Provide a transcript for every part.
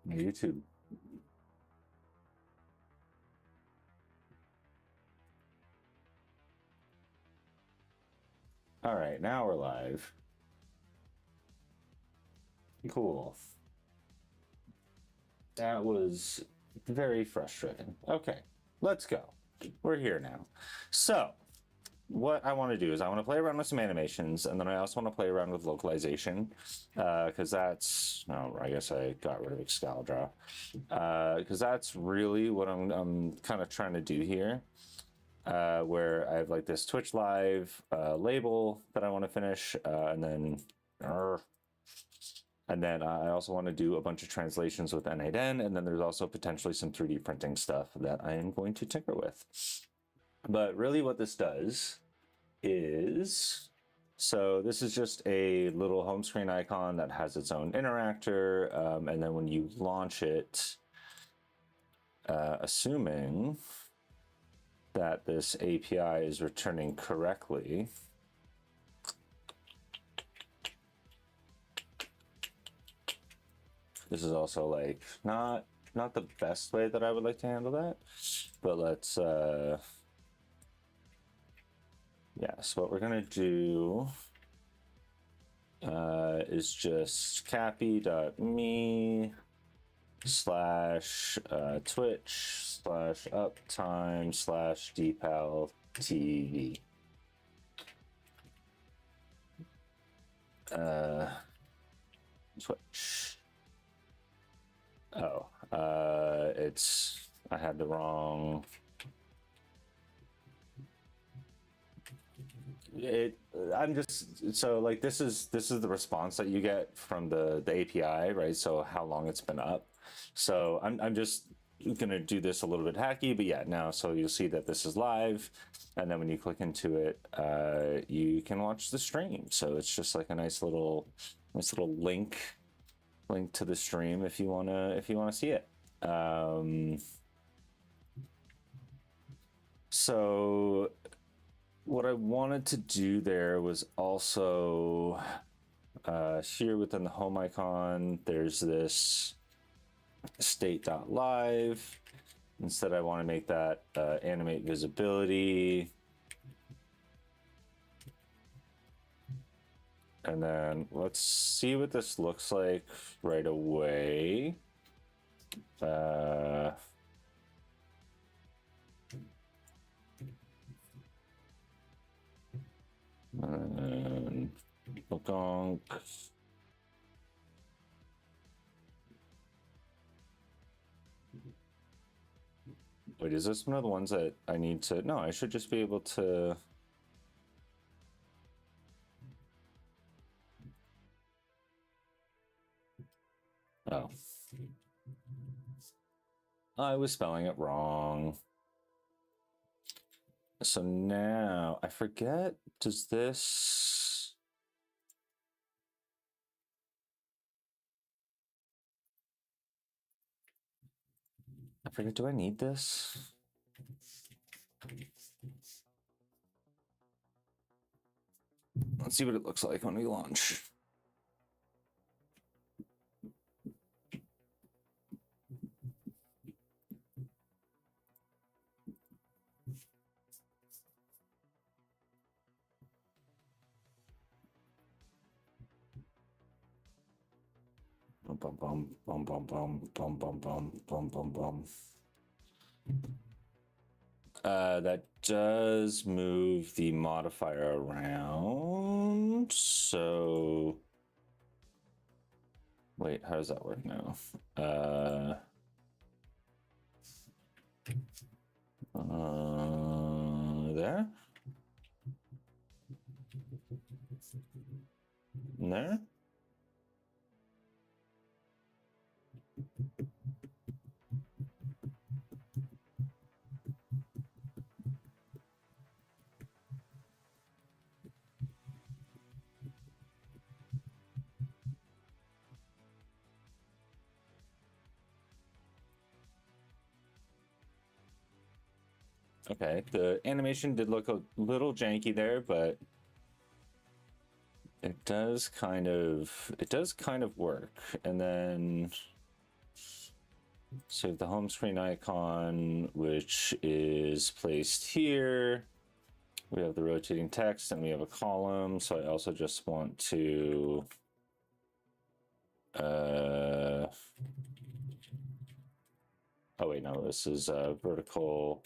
YouTube. All right, now we're live. Cool. That was very frustrating. Okay, let's go. We're here now. So what I want to do is I want to play around with some animations, and then I also want to play around with localization, because that's, no, I guess I got rid of Excalibur, because that's really what I'm kind of trying to do here, where I have like this Twitch Live label that I want to finish, and then I also want to do a bunch of translations with N8N, and then there's also potentially some 3D printing stuff that I am going to tinker with. But really what this does is, so this is just a little home screen icon that has its own interactor, and then when you launch it, assuming that this API is returning correctly, this is also like not the best way that I would like to handle that, but let's yeah, so what we're gonna do is just cappy.me / Twitch / uptime / DPAL TV. Twitch. Oh, it's, I had the wrong. I'm just, so like this is the response that you get from the API, right? So how long it's been up. So I'm just gonna do this a little bit hacky, but yeah, now so you'll see that this is live, and then when you click into it, you can watch the stream. So it's just like a nice little link to the stream if you wanna see it. So what I wanted to do there was also here within the home icon, there's this state.live. Instead, I want to make that animate visibility. And then let's see what this looks like right away. And Bokonk. Wait, is this one of the ones that I need to? No, I should just be able to. Oh. I was spelling it wrong. So now I forget, does this. I forget, do I need this? Let's see what it looks like when we launch. Bum bum bum bum bum bum bum bum bum bum bum. That does move the modifier around. So wait, how does that work now? There? There? Okay, the animation did look a little janky there, but it does kind of work. And then So we have the home screen icon, which is placed here. We have the rotating text and we have a column. So I also just want to oh wait, no, this is vertical.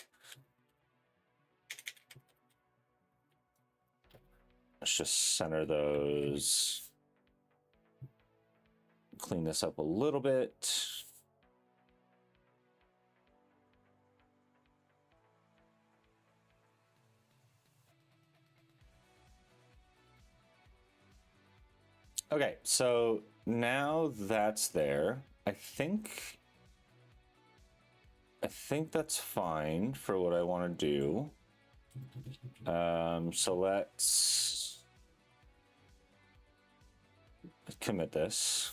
Let's just center those. Clean this up a little bit. Okay, so now that's there. I think that's fine for what I want to do. So let's commit this.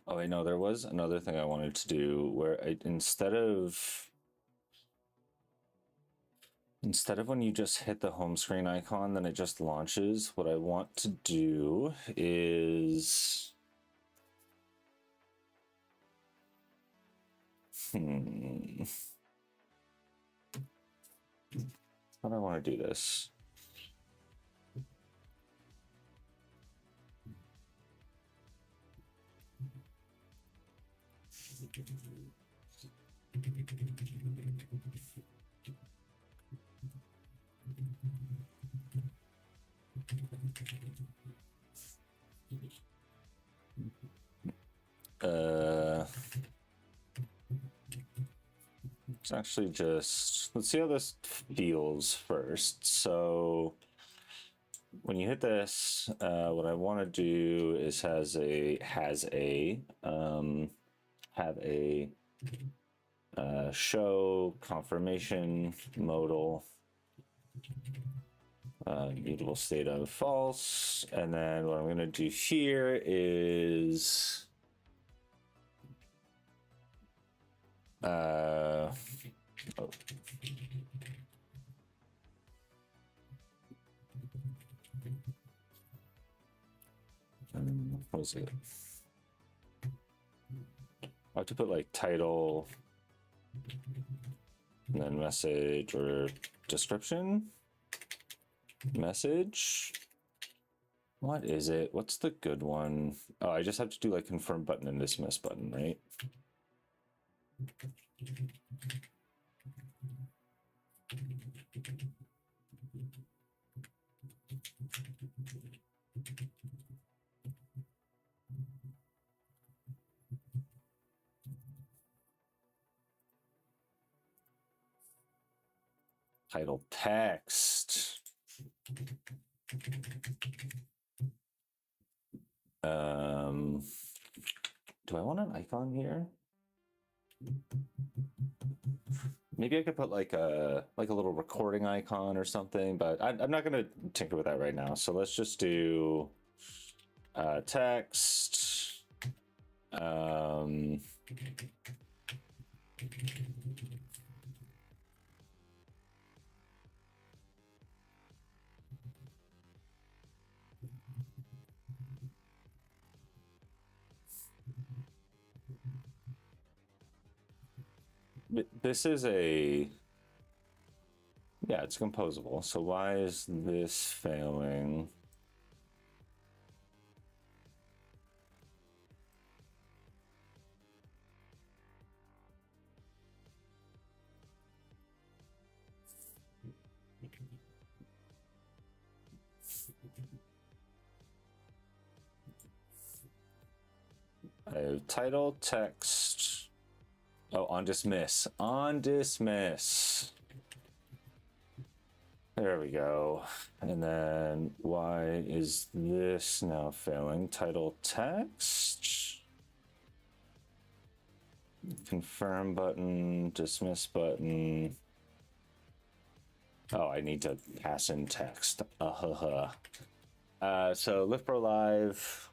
Oh, I know there was another thing I wanted to do where instead of when you just hit the home screen icon, then it just launches. What I want to do is how do I want to do this? It's actually just, let's see how this feels first. So when you hit this, what I want to do is have a show confirmation modal mutable state of false, and then what I'm going to do here is oh. What was it? I have to put like title and then message or description. Message. What is it? What's the good one? Oh, I just have to do like confirm button and dismiss button, right? Title text. Do I want an icon here? Maybe I could put like a little recording icon or something, but I'm not going to tinker with that right now. So let's just do text. This is a, yeah, it's composable. So why is this failing? I have title, text. Oh, on dismiss. On dismiss. There we go. And then why is this now failing? Title, text. Confirm button, dismiss button. Oh, I need to pass in text. So Lift Pro Live.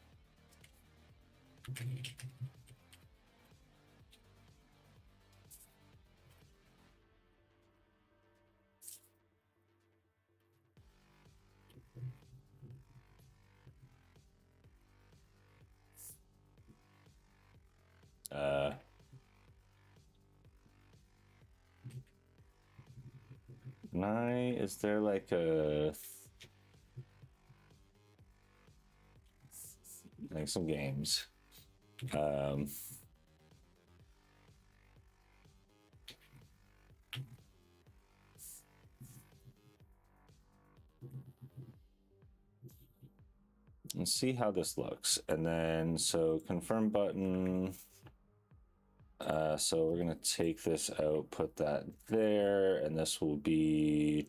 Is there like some games? Let's see how this looks. And then, so confirm button. So we're gonna take this out, put that there, and this will be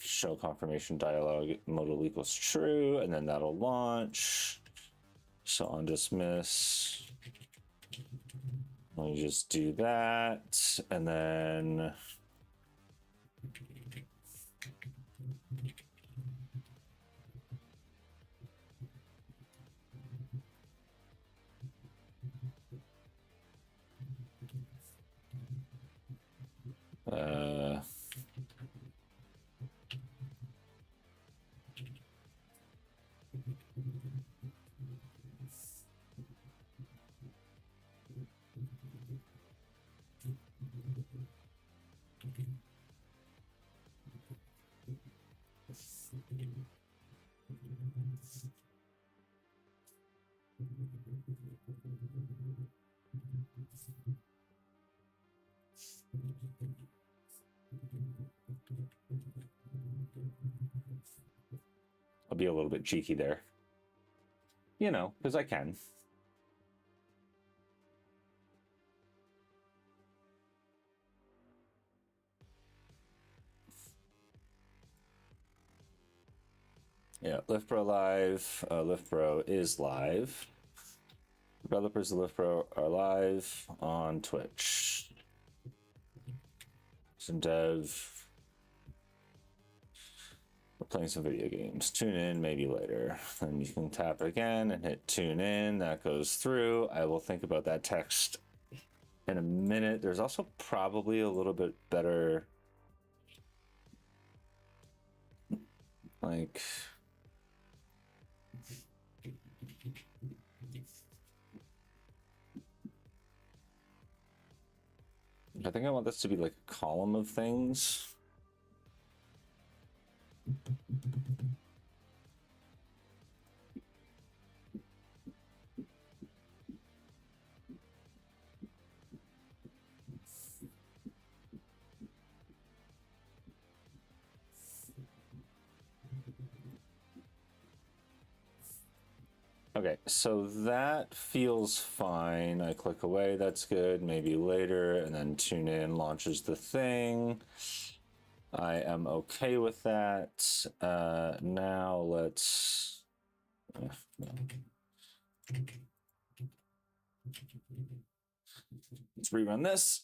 show confirmation dialog modal equals true, and then that'll launch. So on dismiss, let me just do that, and then I'll be a little bit cheeky there, you know, because I can. Yeah, LiftPro live. LiftPro is live. Developers of LiftPro are live on Twitch. Some dev. We're playing some video games. Tune in maybe later. Then you can tap it again and hit tune in. That goes through. I will think about that text in a minute. There's also probably a little bit better, like, I think I want this to be like a column of things. Okay, so that feels fine. I click away, that's good. Maybe later, and then tune in launches the thing. I am okay with that. Now let's rerun this.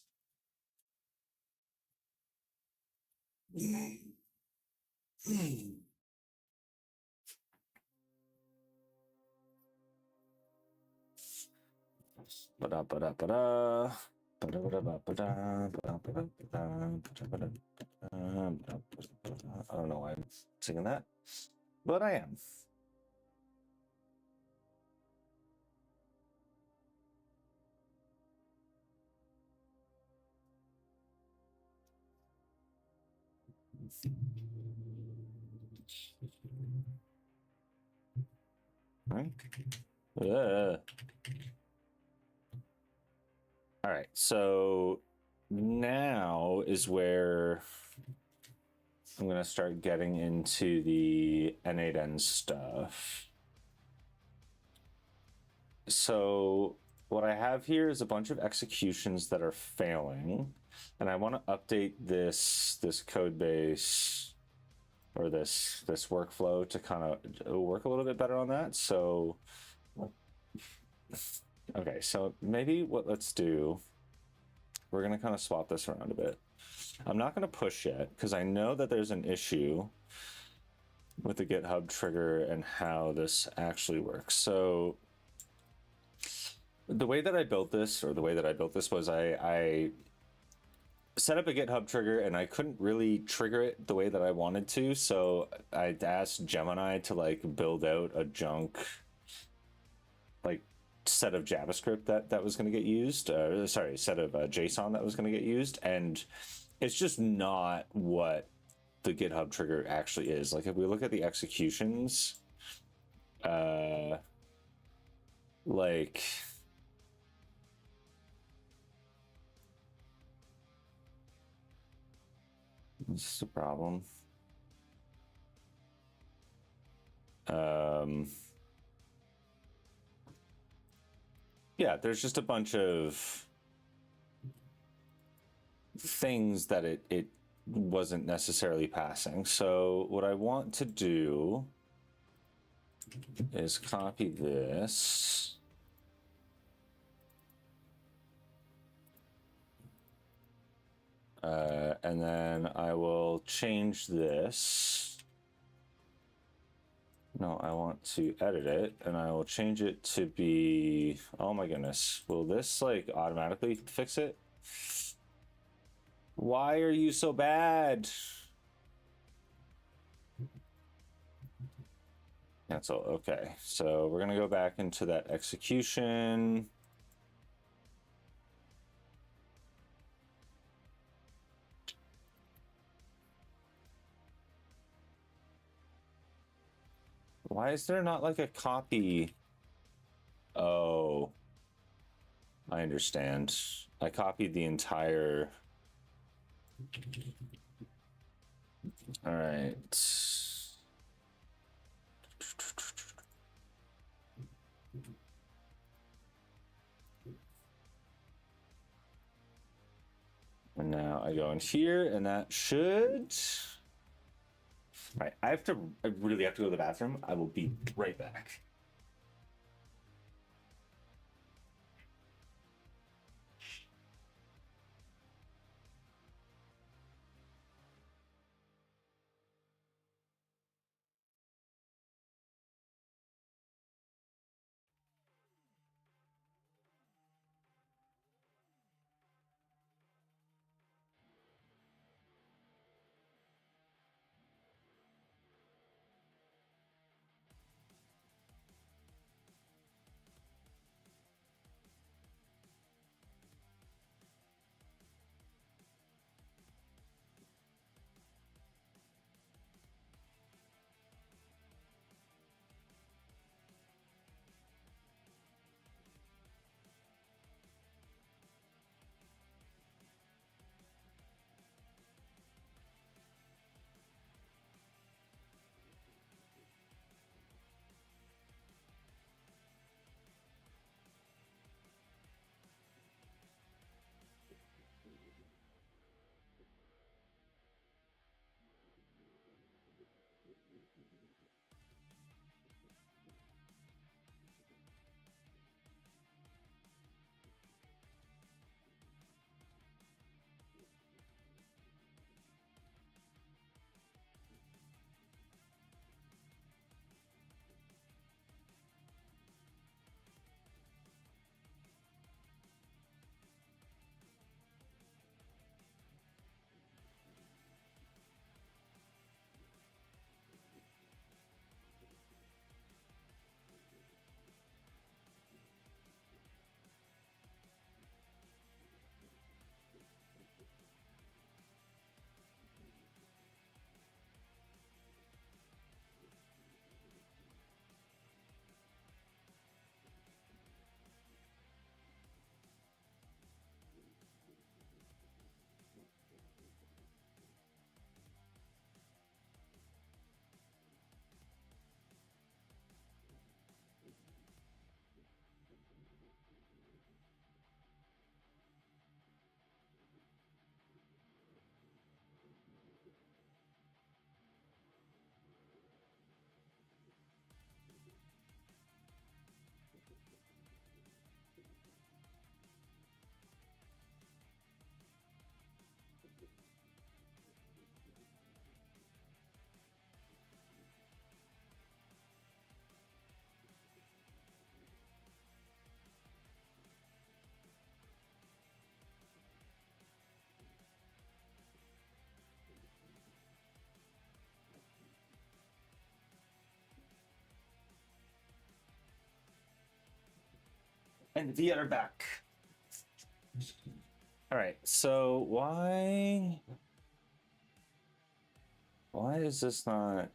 I don't know why I'm singing that, but I am. Right. All right, so now is where I'm going to start getting into the N8N stuff. So what I have here is a bunch of executions that are failing, and I want to update this code base or this workflow to kind of work a little bit better on that. So okay, so maybe what let's do, we're going to kind of swap this around a bit. I'm not going to push yet because I know that there's an issue with the GitHub trigger and how this actually works. So the way that I built this, was I set up a GitHub trigger and I couldn't really trigger it the way that I wanted to. So I asked Gemini to like build out a junk like set of JavaScript that was going to get used. Sorry, set of JSON that was going to get used, and it's just not what the GitHub trigger actually is. Like if we look at the executions, like this is a problem. Yeah, there's just a bunch of things that it wasn't necessarily passing. So what I want to do is copy this. And then I will change this. No, I want to edit it, and I will change it to be, oh my goodness, will this like automatically fix it? Why are you so bad? Cancel. Okay, so we're gonna go back into that execution. Why is there not like a copy? Oh, I understand. I copied the entire. All right. And now I go in here, and that should. All right, I really have to go to the bathroom. I will be right back. And we are back. All right, so why is this not?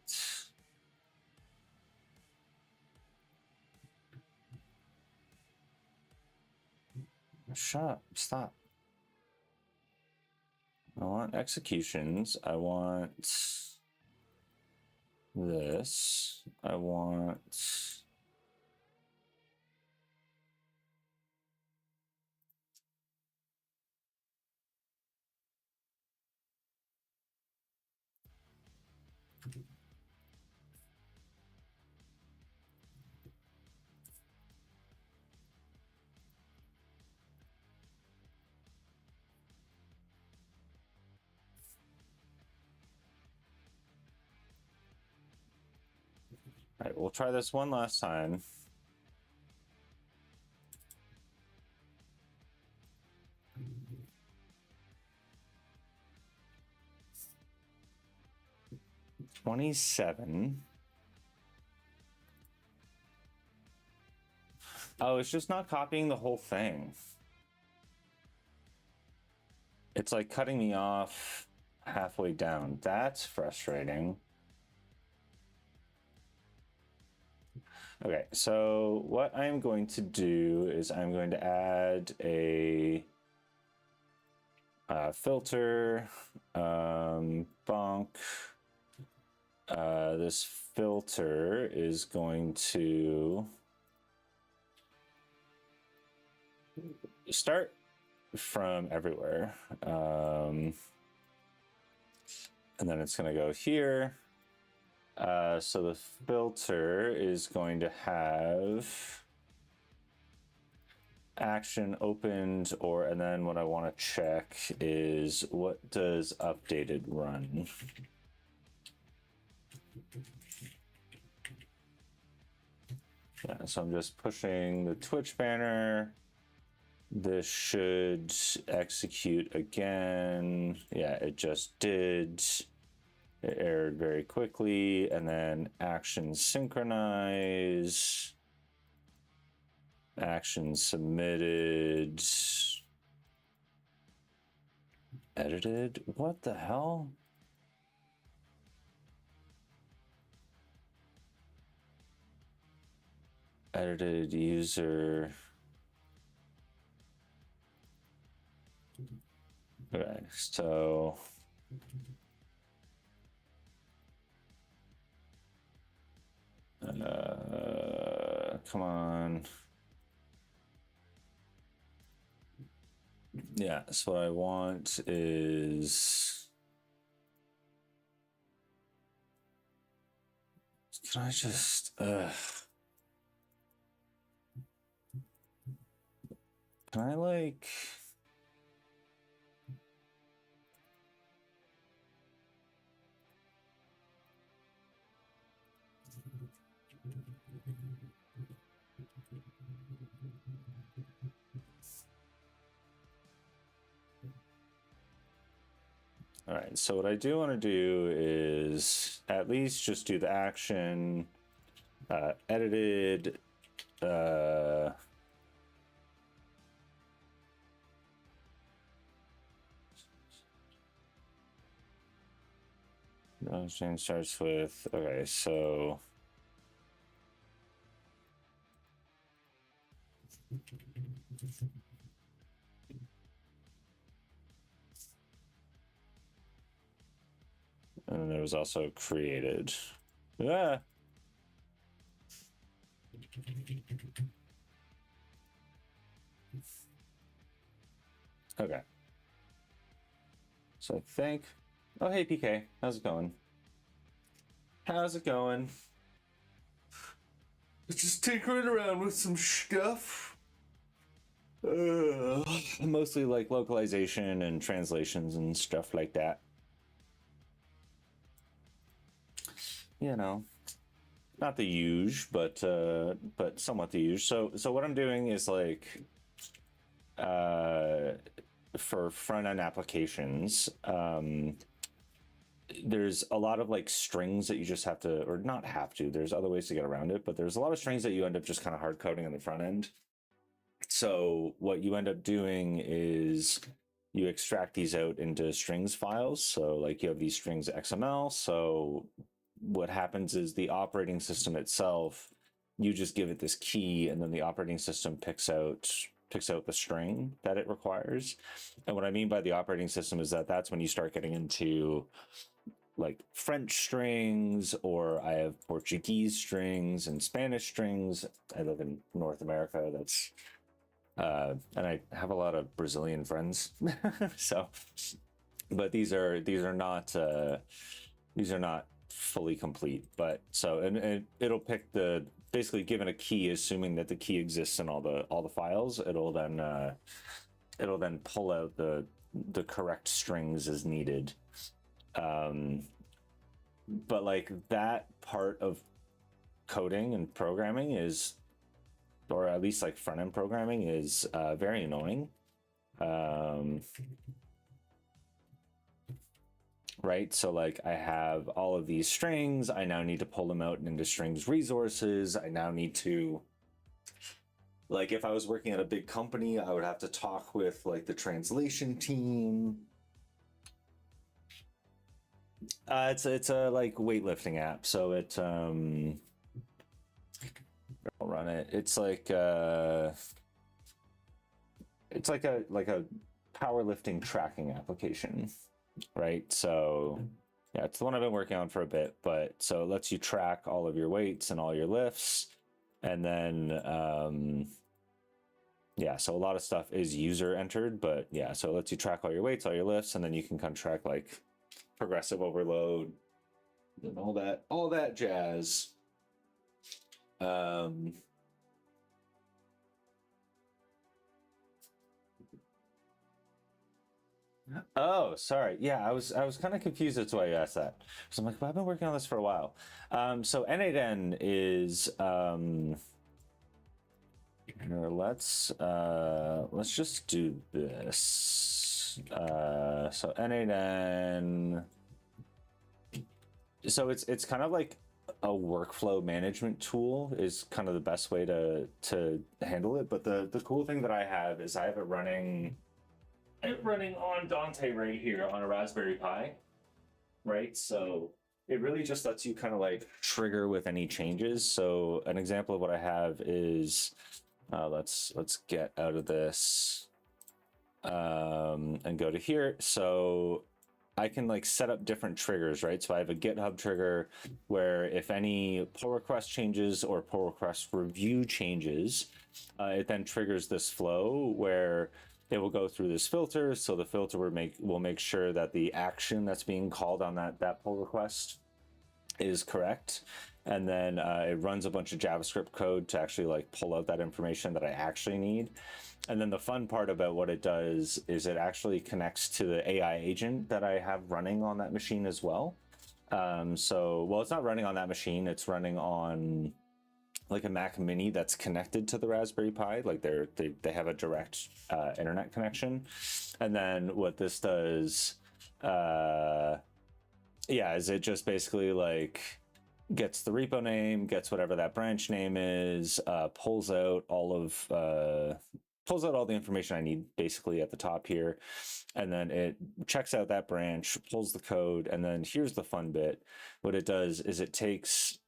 Shut up, stop. I want executions. I want this. I want all right, we'll try this one last time. $27. Oh, it's just not copying the whole thing. It's like cutting me off halfway down. That's frustrating. Okay, so what I'm going to do is I'm going to add a filter, bonk. This filter is going to start from everywhere. And then it's going to go here. So the filter is going to have action opened, and then what I want to check is what does updated run? Yeah, so I'm just pushing the Twitch banner. This should execute again. Yeah, it just did. It errored very quickly, and then action synchronize, action submitted, edited. What the hell? Edited user. Okay, so come on. Yeah, so what I want is, can I just, can I like, all right, so what I do want to do is at least just do the action, edited, Change starts with, okay, so and then there was also created. Yeah. Okay. So I think, oh, hey, PK, how's it going? How's it going? Just tinkering around with some stuff. Mostly like localization and translations and stuff like that. You know, not the huge, but somewhat the huge. So what I'm doing is like, for front-end applications, there's a lot of like strings that you just have to, or not have to, there's other ways to get around it, but there's a lot of strings that you end up just kind of hard coding on the front end. So what you end up doing is you extract these out into strings files. So like you have these strings XML. So what happens is the operating system itself, you just give it this key, and then the operating system picks out the string that it requires. And what I mean by the operating system is that that's when you start getting into like French strings, or I have Portuguese strings and Spanish strings. I live in North America. That's and I have a lot of Brazilian friends. So, but these are not fully complete. But so and it'll pick the, basically given a key, assuming that the key exists in all the files, it'll then pull out the correct strings as needed. But like that part of coding and programming is, or at least like front end programming is very annoying. Right, so like I have all of these strings, I now need to pull them out into strings resources. I now need to, like if I was working at a big company, I would have to talk with like the translation team. It's a like weightlifting app, so it I'll run it. It's like a powerlifting tracking application, right? So yeah, it's the one I've been working on for a bit, but so it lets you track all of your weights and all your lifts, and then yeah, so a lot of stuff is user entered, but yeah, so it lets you track all your weights, all your lifts, and then you can kind of track like progressive overload and all that jazz. Oh, sorry. Yeah, I was kind of confused as to why you asked that. So I'm like, well, I've been working on this for a while. So N8N is here, let's just do this. So N8N. So it's kind of like a workflow management tool is kind of the best way to handle it. But the cool thing that I have is I have it running on Dante right here on a Raspberry Pi, right? So it really just lets you kind of like trigger with any changes. So an example of what I have is let's get out of this and go to here. So I can like set up different triggers, right? So I have a GitHub trigger where if any pull request changes or pull request review changes, it then triggers this flow where it will go through this filter. So the filter will make sure that the action that's being called on that pull request is correct. And then it runs a bunch of JavaScript code to actually like pull out that information that I actually need. And then the fun part about what it does is it actually connects to the AI agent that I have running on that machine as well. So, well, it's not running on that machine. It's running on like a Mac Mini that's connected to the Raspberry Pi. Like they have a direct internet connection. And then what this does, yeah, is it just basically like gets the repo name, gets whatever that branch name is, pulls out all the information I need basically at the top here. And then it checks out that branch, pulls the code. And then here's the fun bit. What it does is it takes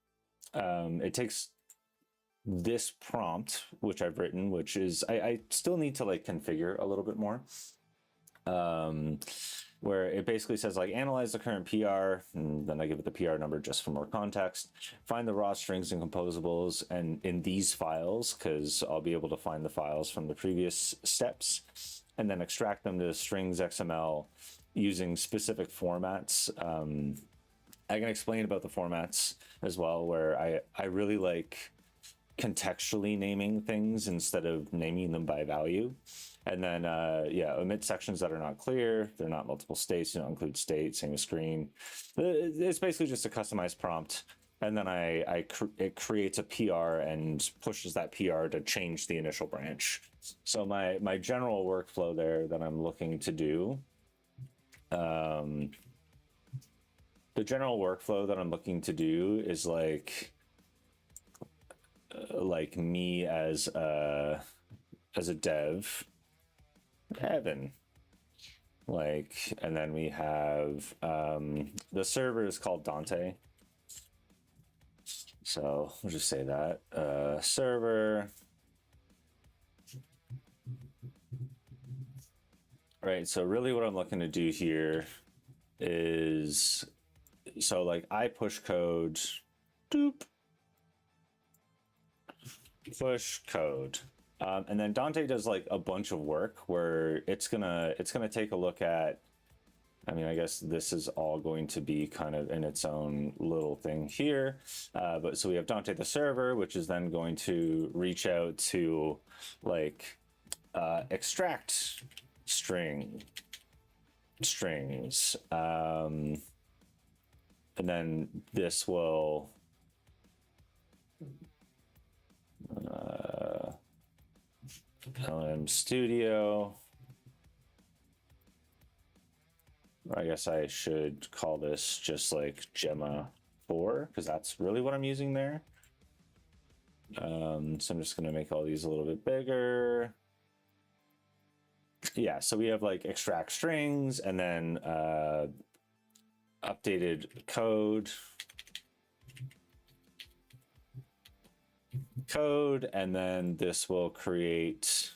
this prompt, which I've written, which is, I still need to like configure a little bit more. Where it basically says like analyze the current PR, and then I give it the PR number just for more context. Find the raw strings and composables and in these files, because I'll be able to find the files from the previous steps, and then extract them to strings XML using specific formats. I can explain about the formats as well, where I really like contextually naming things instead of naming them by value. And then, yeah, omit sections that are not clear. They're not multiple states. You don't include state, same as screen. It's basically just a customized prompt. And then it creates a PR and pushes that PR to change the initial branch. So my general workflow there that I'm looking to do, the general workflow that I'm looking to do is like me as as a dev, Evan. Like, and then we have the server is called Dante. So we'll just say that server. Right. So really what I'm looking to do here is, so like I push code, doop, push code. And then Dante does like a bunch of work where it's gonna take a look at, I mean, I guess this is all going to be kind of in its own little thing here. But so we have Dante the server, which is then going to reach out to like extract strings. And then this will LM Studio. I guess I should call this just like Gemma 4 because that's really what I'm using there. So I'm just going to make all these a little bit bigger. Yeah, so we have like extract strings and then updated code, and then this will create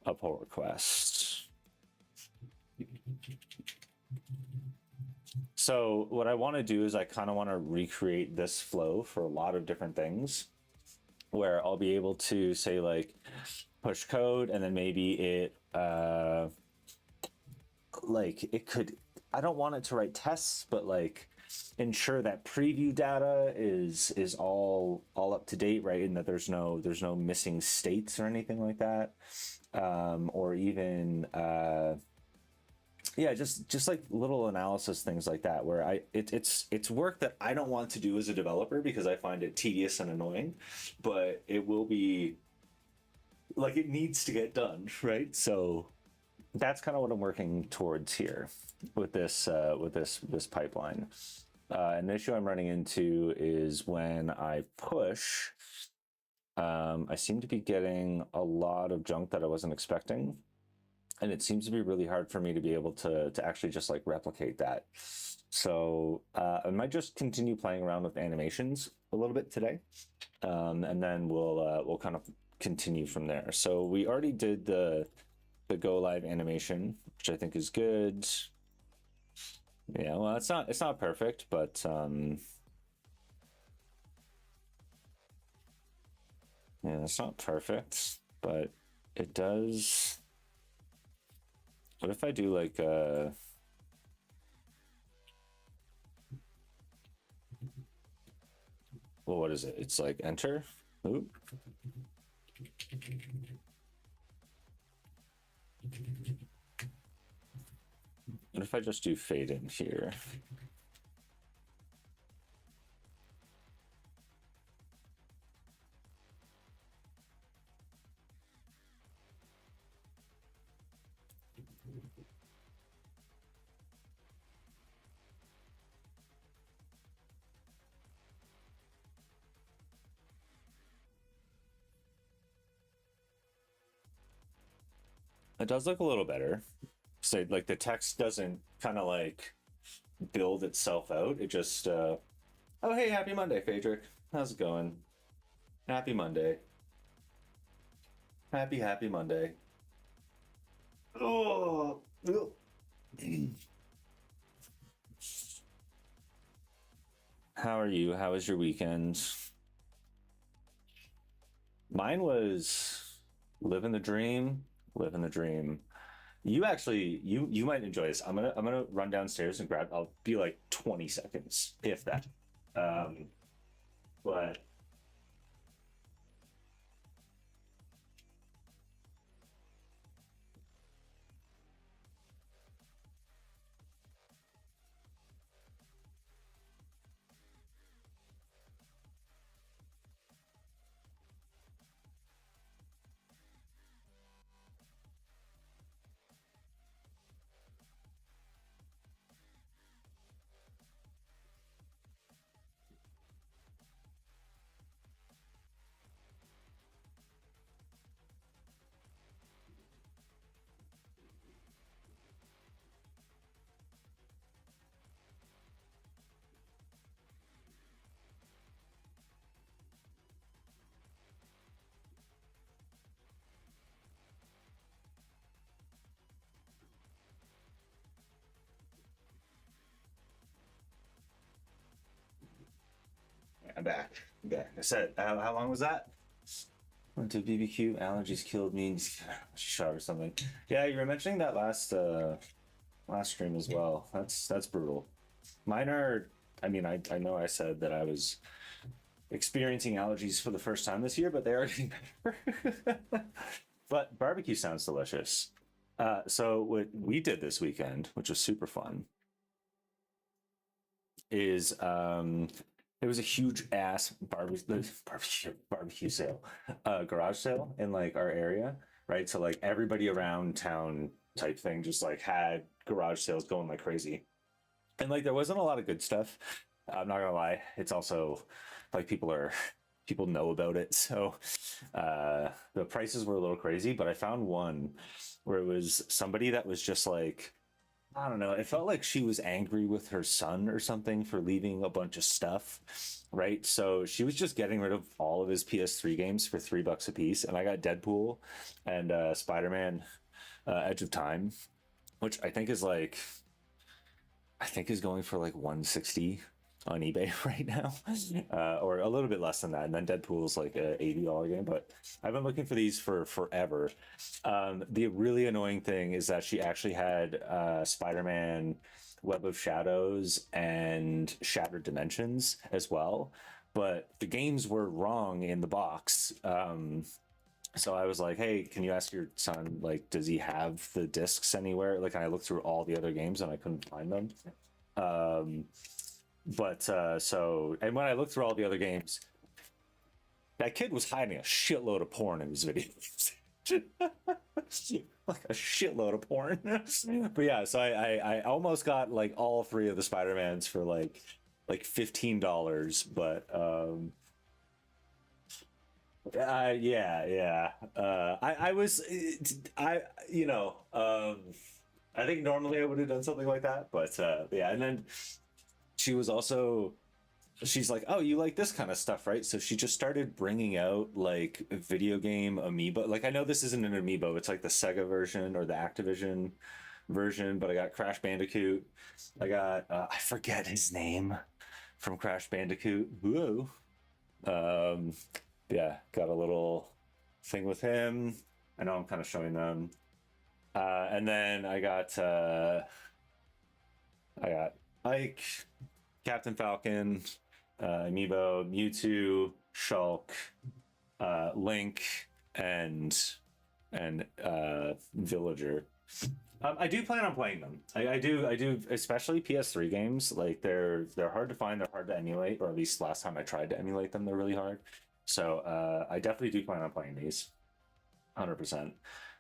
a pull request. So what I want to do is I kind of want to recreate this flow for a lot of different things where I'll be able to say like push code and then maybe it like it could, I don't want it to write tests, but like ensure that preview data is all up to date, right? And that there's no missing states or anything like that. Or even yeah, just like little analysis things like that where it's work that I don't want to do as a developer because I find it tedious and annoying, but it will be like it needs to get done, right? So that's kind of what I'm working towards here with this pipeline. And the issue I'm running into is when I push, I seem to be getting a lot of junk that I wasn't expecting. And it seems to be really hard for me to be able to actually just like replicate that. So I might just continue playing around with animations a little bit today. And then we'll kind of continue from there. So we already did the go live animation, which I think is good. Yeah, well, it's not perfect, but yeah, it's not perfect, but it does. What if I do like well, what is it? It's like enter. Oop. What if I just do fade in here? It does look a little better. So like the text doesn't kind of like build itself out. It just oh hey, happy Monday, Phaedric. How's it going? Happy Monday. Happy Monday. Oh. How are you? How was your weekend? Mine was living the dream, living the dream. You actually, you might enjoy this. I'm gonna run downstairs and grab. I'll be like 20 seconds, if that. But I'm back. I said, how long was that? Went to BBQ, allergies killed me, shot or something. Yeah, you were mentioning that last stream as well. That's brutal. Mine are, I mean, I know I said that I was experiencing allergies for the first time this year, but they are getting better. But barbecue sounds delicious. So what we did this weekend, which was super fun, is it was a huge ass barbecue sale, garage sale in like our area, right? So like everybody around town type thing just like had garage sales going like crazy, and like there wasn't a lot of good stuff. I'm not gonna lie. It's also like people know about it, so the prices were a little crazy. But I found one where it was somebody that was just like, I don't know. It felt like she was angry with her son or something for leaving a bunch of stuff, right? So she was just getting rid of all of his PS3 games for $3 a piece, and I got Deadpool and Spider-Man: Edge of Time, which I think is going for like 160 on eBay right now, or a little bit less than that. And then Deadpool's like a $80 game, but I've been looking for these for forever. The really annoying thing is that she actually had Spider-Man Web of Shadows and Shattered Dimensions as well, but the games were wrong in the box. So I was like, hey, can you ask your son, like, does he have the discs anywhere? Like, I looked through all the other games and I couldn't find them. And when I looked through all the other games, that kid was hiding a shitload of porn in his videos. Like a shitload of porn. But yeah, so I almost got like all three of the Spider-Mans for like $15, but yeah. I was, I think normally I would have done something like that, but yeah. And then she was also, she's like, oh, you like this kind of stuff, right? So she just started bringing out like video game amiibo. Like, I know this isn't an amiibo, it's like the Sega version or the Activision version, but I got Crash Bandicoot. I got, I forget his name from Crash Bandicoot. Whoa. Yeah, got a little thing with him. I know I'm kind of showing them. And then I got Ike, Captain Falcon, Amiibo, Mewtwo, Shulk, Link, and Villager. I do plan on playing them. I do, especially PS3 games. Like they're hard to find, they're hard to emulate, or at least last time I tried to emulate them, they're really hard. So I definitely do plan on playing these, 100%.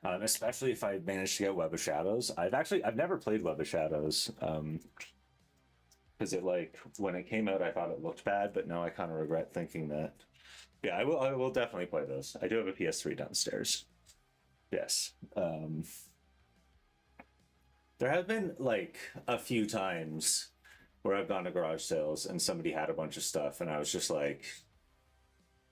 Especially if I manage to get Web of Shadows. I've never played Web of Shadows. Because it, like, when it came out I thought it looked bad, but now I kind of regret thinking that. Yeah, I will definitely play those. I do have a PS3 downstairs. Yes. There have been like a few times where I've gone to garage sales and somebody had a bunch of stuff and I was just like,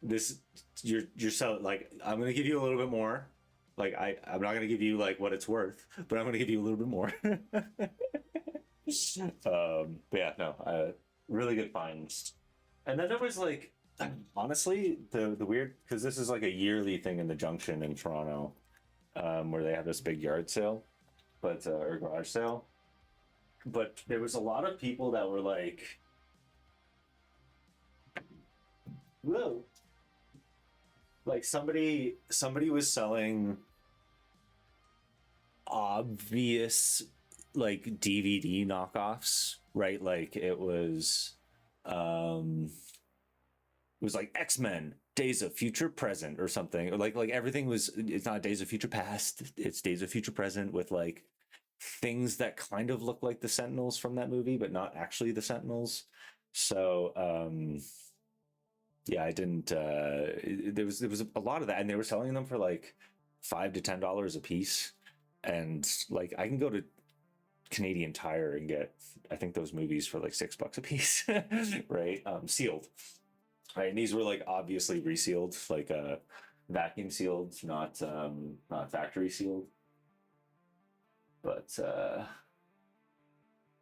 this, you're selling, like, I'm gonna give you a little bit more. Like, I'm not gonna give you like what it's worth, but I'm gonna give you a little bit more. But yeah, no, really good finds. And then there was like, honestly, the weird, because this is like a yearly thing in the Junction in Toronto, where they have this big yard sale, but or garage sale. But there was a lot of people that were like, whoa, like somebody was selling obvious like DVD knockoffs, right? Like it was like X-Men Days of Future Present or something, or like everything was, it's not Days of Future Past, it's Days of Future Present with like things that kind of look like the Sentinels from that movie but not actually the Sentinels. So yeah, I didn't there was a lot of that, and they were selling them for like $5 to $10 a piece. And like I can go to Canadian Tire and get, I think, those movies for like $6 a piece. Right? Sealed, right? And these were like obviously resealed, like vacuum sealed, not factory sealed. But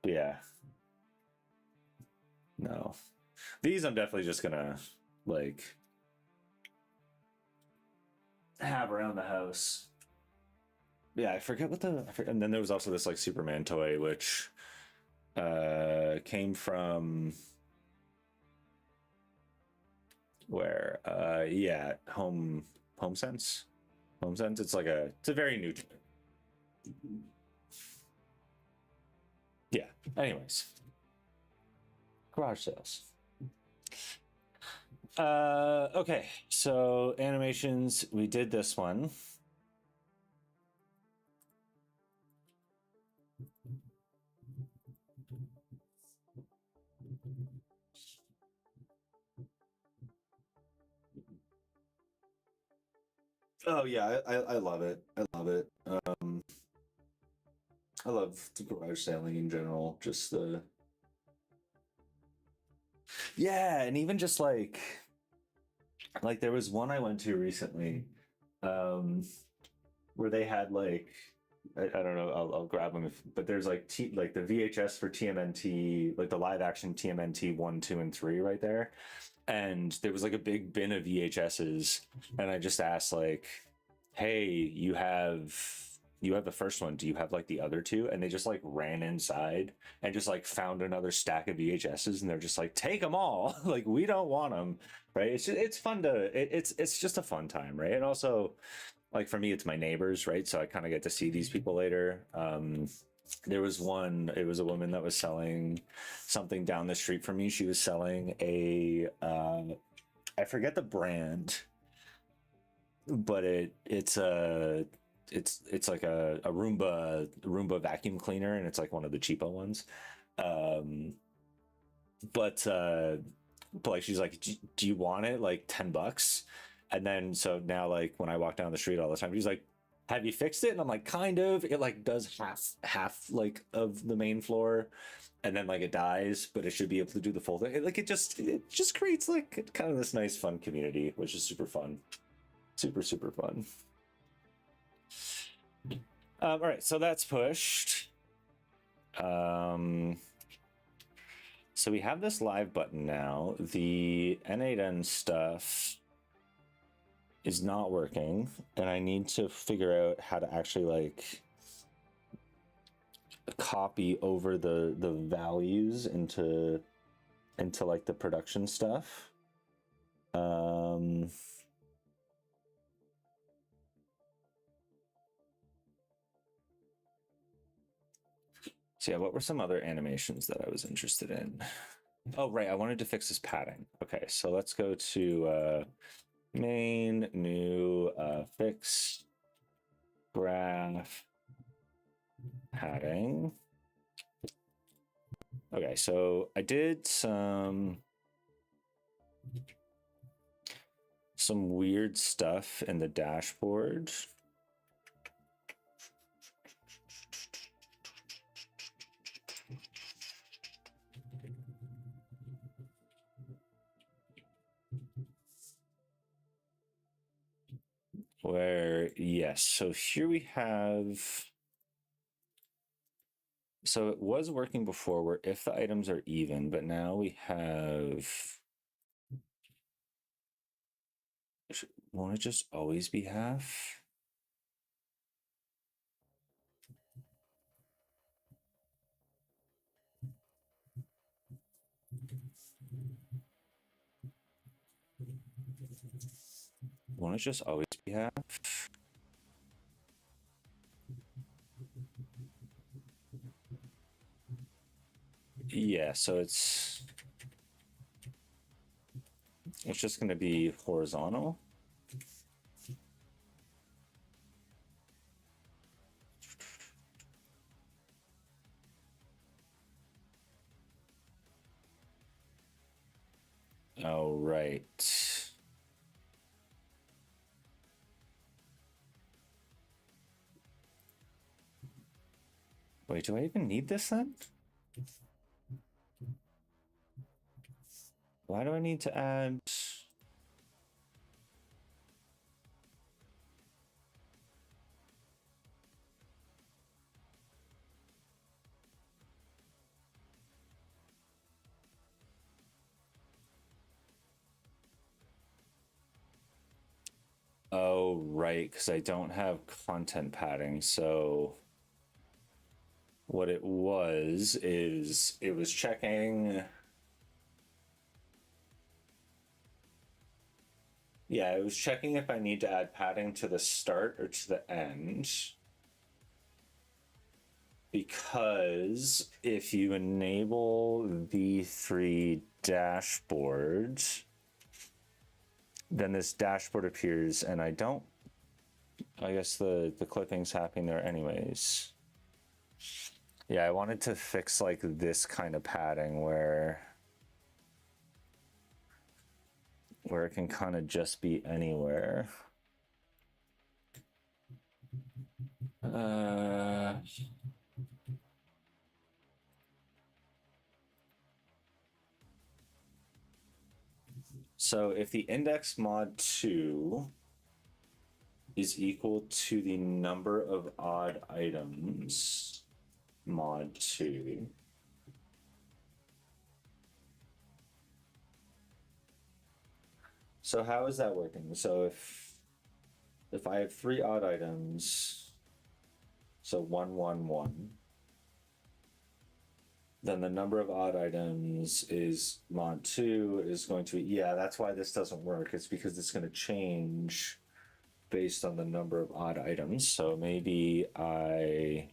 yeah, no, These I'm definitely just gonna like have around the house. Yeah, I forget what and then there was also this like Superman toy, which came from where? Yeah, HomeSense. HomeSense. It's a very new toy. Yeah. Anyways, garage sales. Okay, so animations. We did this one. Oh yeah, I love it. I love it. I love the garage sailing in general. Just the yeah, and even just like there was one I went to recently, um, where they had like I don't know. I'll grab them, but there's like like the VHS for TMNT, like the live action TMNT 1, 2, and 3 right there, and there was like a big bin of VHSs, and I just asked like, "Hey, you have the first one. Do you have like the other two?" And they just like ran inside and just like found another stack of VHSs, and they're just like, "Take them all! Like we don't want them." Right? It's fun to it's just a fun time, right? And also, like for me, it's my neighbors, right? So I kind of get to see these people later. There was one. It was a woman that was selling something down the street from me. She was selling I forget the brand, but it's like a Roomba vacuum cleaner, and it's like one of the cheapo ones. Um, but like she's like, do you want it? Like $10. And then so now like when I walk down the street all the time, she's like, have you fixed it? And I'm like, kind of. It like does half like of the main floor, and then like it dies, but it should be able to do the full thing. Like it just creates like kind of this nice fun community, which is super fun. Super fun. All right, so that's pushed. So we have this live button now. The N8N stuff is not working, and I need to figure out how to actually like copy over the values into like the production stuff. So yeah, what were some other animations that I was interested in? Oh, right, I wanted to fix this padding. Okay, so let's go to main, new, fix, graph, padding. Okay, so I did some weird stuff in the dashboard. Where, yes, so here we have, so it was working before where if the items are even, but now we have, won't it just always be half? Won't it just always be half? Yeah, so it's just going to be horizontal. Oh, right. Wait, do I even need this then? Why do I need to add? Oh, right, because I don't have content padding. So what it was is it was checking. Yeah, it was checking if I need to add padding to the start or to the end. Because if you enable V3 dashboard, then this dashboard appears, and I guess the clipping's happening there anyways. Yeah, I wanted to fix like this kind of padding where it can kind of just be anywhere. So if the index mod 2 is equal to the number of odd items mod 2, so how is that working? So if I have 3 odd items, so 1, 1, 1, then the number of odd items is mod 2 is going to be, yeah, that's why this doesn't work. It's because it's going to change based on the number of odd items. So maybe I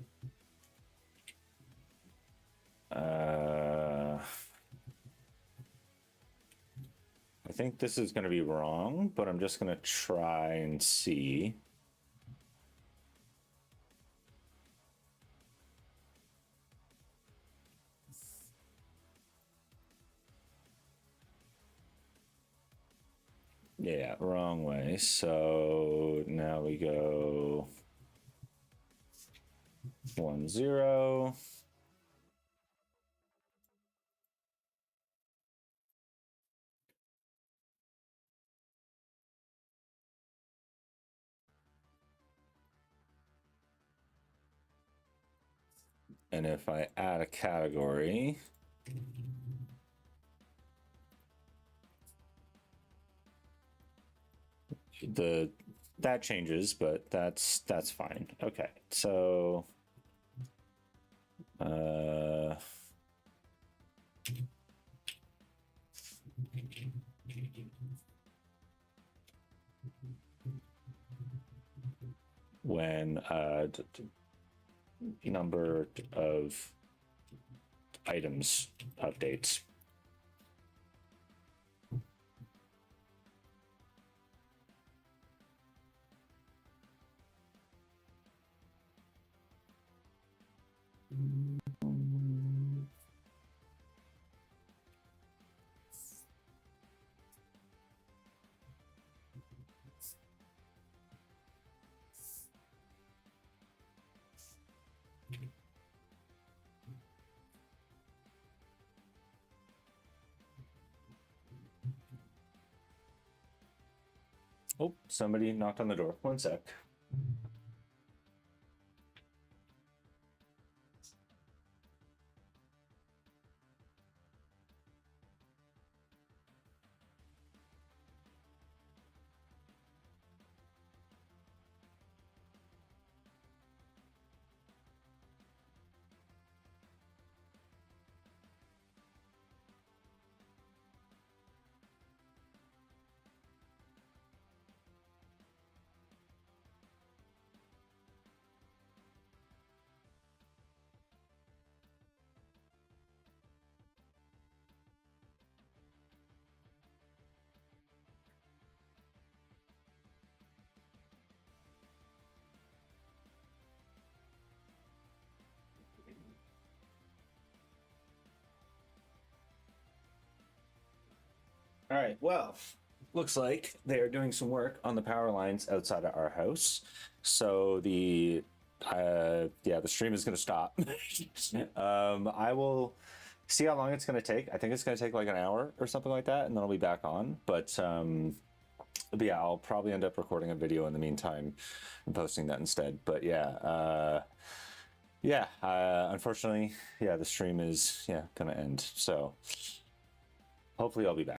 think this is going to be wrong, but I'm just going to try and see. Yeah, wrong way. So now we go 1, 0. And if I add a category, that changes, but that's fine. Okay, so when number of items updates. Oh, somebody knocked on the door. One sec. All right, well, looks like they are doing some work on the power lines outside of our house. So the stream is going to stop. I will see how long it's going to take. I think it's going to take like an hour or something like that, and then I'll be back on. But yeah, I'll probably end up recording a video in the meantime and posting that instead. But yeah, unfortunately, yeah, the stream is going to end. So hopefully I'll be back.